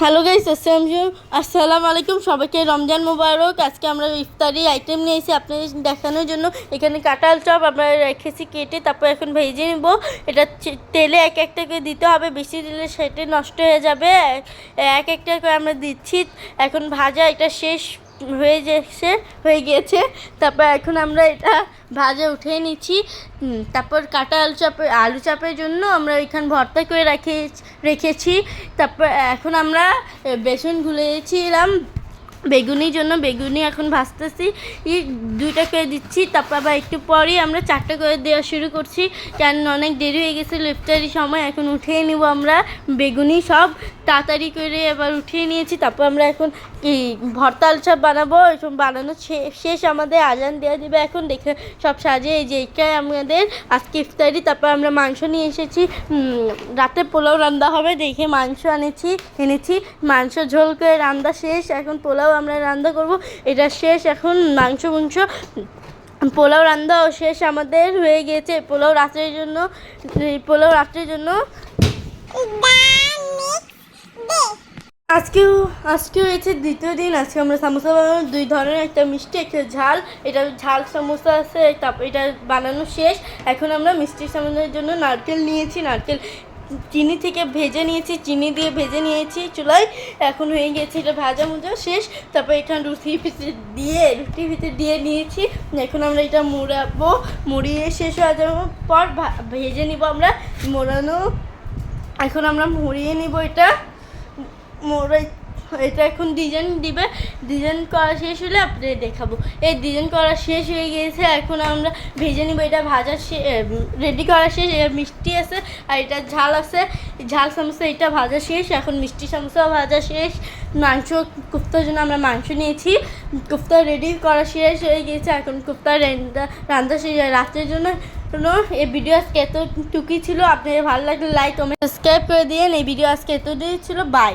Hello guys, আসসালামু আলাইকুম। সবাইকে রমজান মোবারক। আজকে আমরা ইফতারি আইটেম নিয়ে এসেছি আপনাদের দেখানোর জন্য। এখানে কাঁঠাল চপ আমরা রেখেছি কেটে, তারপর এখন ভেজে নেব। এটা তেলে এক একটা করে দিতে হবে, বেশি দিলে সেটা নষ্ট হয়ে যাবে। এক একটা করে আমরা দিচ্ছি। এখন ভাজা এটা শেষ হয়ে গিয়েছে। তারপর এখন আমরা এটা ভাজা উঠিয়ে নিচ্ছি। তারপর আলু চাপের জন্য আমরা এখানে ভর্তা করে রেখেছি। তারপর এখন আমরা বেসন গুলিয়েছিলাম বেগুনির জন্য, বেগুনি এখন ভাজতেছি। দুইটা করে দিচ্ছি। তারপর আবার একটু পরেই আমরা চারটা করে দেওয়া শুরু করছি, কারণ অনেক দেরি হয়ে গেছিলো ইফতারির সময়। এখন উঠিয়ে নিব আমরা বেগুনি সব তাড়াতাড়ি করে এবার উঠিয়ে নিয়েছি। তারপর আমরা এখন ভর্তা আলু চপ বানাবো। এখন বানানো শেষ, আমাদের আজান দেওয়া দিবে। এখন দেখে সব সাজিয়ে এই যে এটাই আমাদের আজকে ইফতারি। তারপর আমরা মাংস নিয়ে এসেছি, রাতে পোলাও রান্না হবে দেখে মাংস এনেছি। মাংস ঝোল করে রান্না শেষ, এখন পোলাও আমরা রান্না করব। এটা শেষ, এখন মাংস পোলাও রান্নাও শেষ আমাদের হয়ে গিয়েছে। পোলাও রাত্রের জন্য আজকে হয়েছে দ্বিতীয় দিন। আজকে আমরা সামোসা বানানো, দুই ধরনের, একটা মিষ্টি একটা ঝাল। এটা ঝাল সামোসা আছে, তারপর এটা বানানো শেষ। এখন আমরা মিষ্টি সামোসার জন্য নারকেল নিয়েছি, নারকেল চিনি থেকে ভেজে নিয়েছি, চিনি দিয়ে ভেজে নিয়েছি চুলায়। এখন হয়ে গেছে এটা ভাজা শেষ। তারপর এখানে রুটির ভিতরে দিয়ে নিয়েছি। এখন আমরা এটা মুড়িয়ে শেষ হয়ে যাওয়ার পর ভেজে নিব আমরা মোড়ানো। এখন আমরা মুড়িয়ে নিব এটা এখন ডিজাইন করা শেষ হলে আপনাদের দেখাবো। এই ডিজাইন করা শেষ হয়ে গিয়েছে। এখন আমরা ভেজে নিব। এটা ভাজা রেডি করা শেষ। এর মিষ্টি আছে আর এটা ঝাল আছে, ঝাল সমোসা এটা ভাজা শেষ। এখন মিষ্টি সমোসাও ভাজা শেষ। মাংস কোফতার জন্য আমরা মাংস নিয়েছি, কোফতা রেডি করা শেষ হয়ে গিয়েছে। এখন কোফতা রান্না শেষ রাতের জন্য। এই ভিডিও আজকে এতটুকুই ছিল। আপনাদের ভালো লাগলে লাইক কমেন্ট সাবস্ক্রাইব করে দিন। এই ভিডিও আজকে এতটুকুই ছিল। বাই।